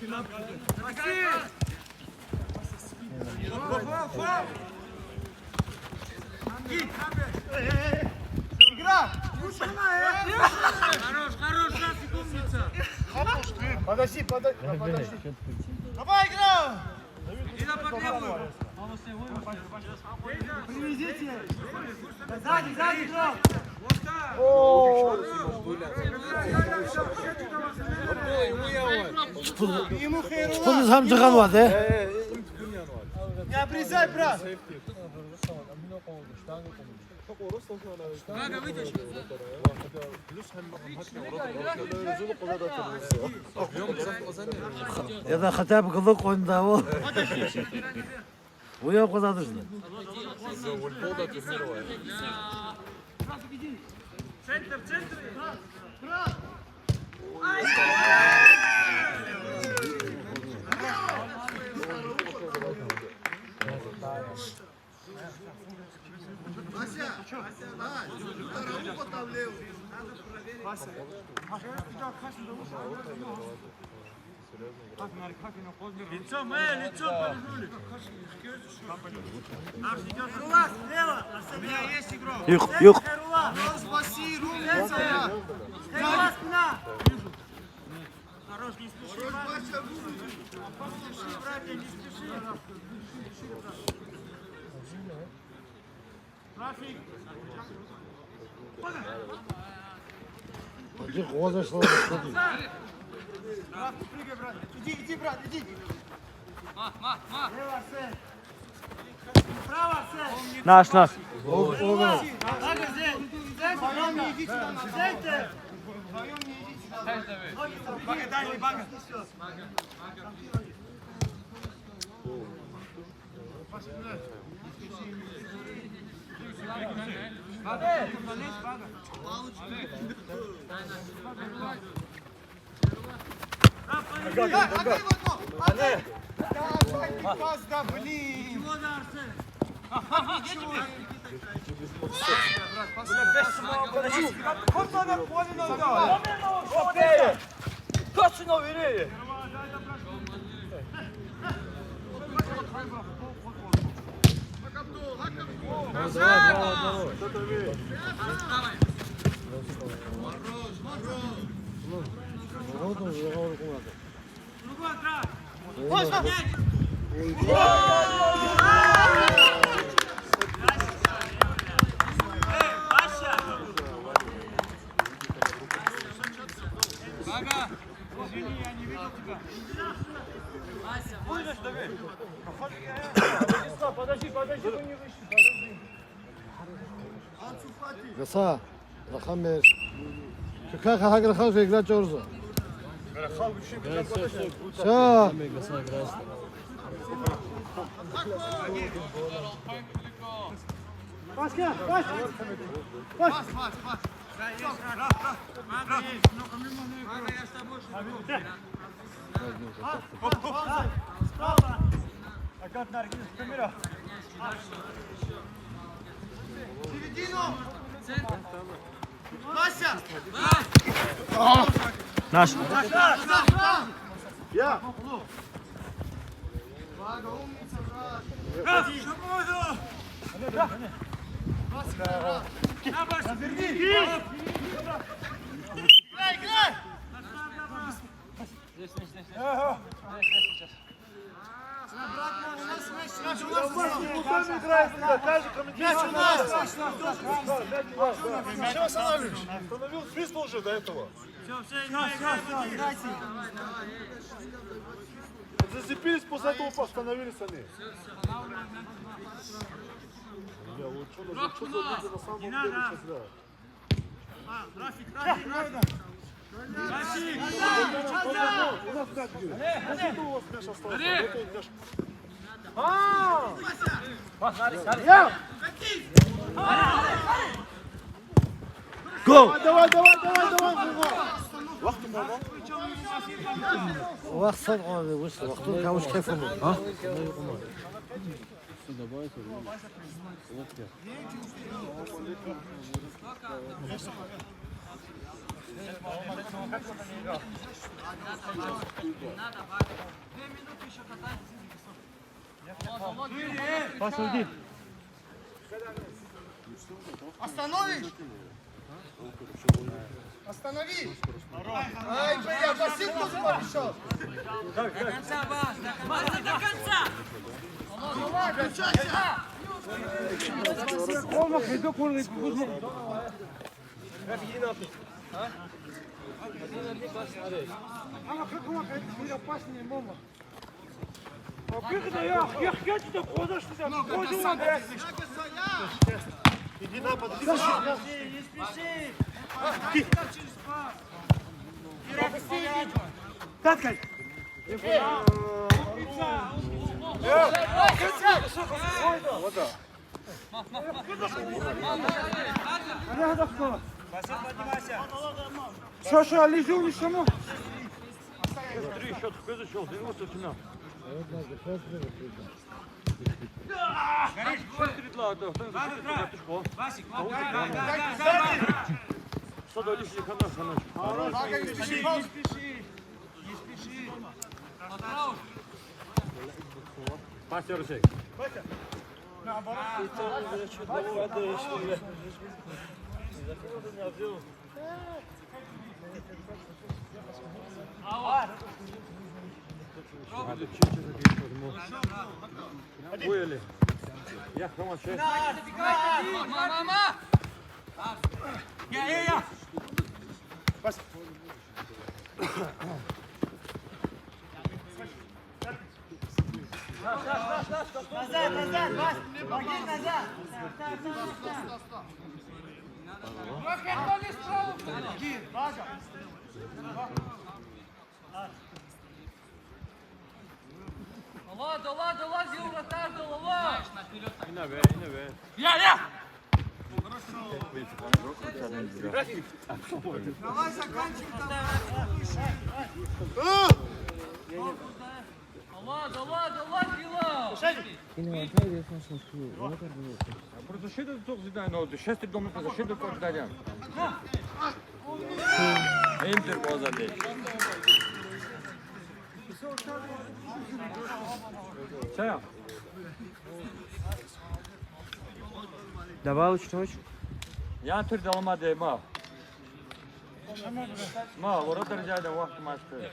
Игра! Хорош, Рафик, умница! Подожди. Давай, игра! Ида под левую! Привезите! Сзади, игрок! Ему херова! Bunu samcıkan var de. Не обрезай, брат! Гага, вытащи! Ya da хотя бы kılık oyunda o. Bu yok kazanırsın. Центр! Лицо, полежули! Херула, слева! У меня есть игрок! Yok. Херула! Спаси, Херула, спина! Хорош, не спеши, братья! Не спеши, братья, не спеши! Рафик! Hadi kovaza şunu. Брат, прыгай, брат! Иди, брат, иди! Ма! Лево, Арсен! Право, Арсен! Naş. Ага, здесь! Вдвоем не идите сюда, центр! Вдвоем не идите сюда! Бага, дай, бага! Пас, да, блин! Чего за Арсен? Точно, вери! Другой край! Гага! Извини, я не видел тебя. Подожди, вы не вышли, подожди. Kısa. Rakam ver. Çıkar hak rakam ver. İkrat çoğursa. Şa. Пас! Мага есть, но помимо Мага я с тобой Справа! Аккуратно, Аргиз, камера! Середину! Вася! Naş. Я! Вага, умница, брат! Что буду? Разверни! Играй! Здесь. Обратно, у нас мяч у нас играет, мяч у нас! Зачем останавливаешь? Остановил, свистнул уже до этого. Все, играйте. Зацепились, после этого остановились они. Не надо. Рафик. Go. Давай. Vaksan abi вышел. Vakti kavuş kefim. Ha? Паша, уйди. Остановишь? Останови! Ай, бля, Василь тоже побежал! До конца, Бас, до конца! Давай, включайся! Иди на, подожди. Не спеши! Через пас! Василь, поднимайся! Саша, лежу не само. Васик, не спеши! Не спеши! Мама! Я! Назад, Вась! Ноги назад! Долаз, Юра, так, голова! Давай заканчивай Долаз, Юла! Защита тук зидан, но шести дома по защита тук зидан. Интер позади. Чая. Добавил что-нибудь? Я тур далмаде ма. Ма, воротар жайда вақт машты.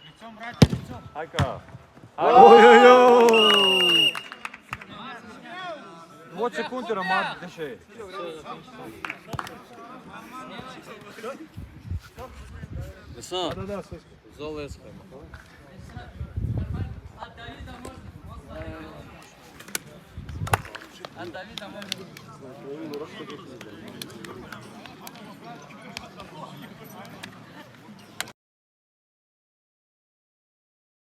Лицом, братья, лицом! Хайка. Ой-ой-ой! Вот секунды ромат дыши. От Давида можно.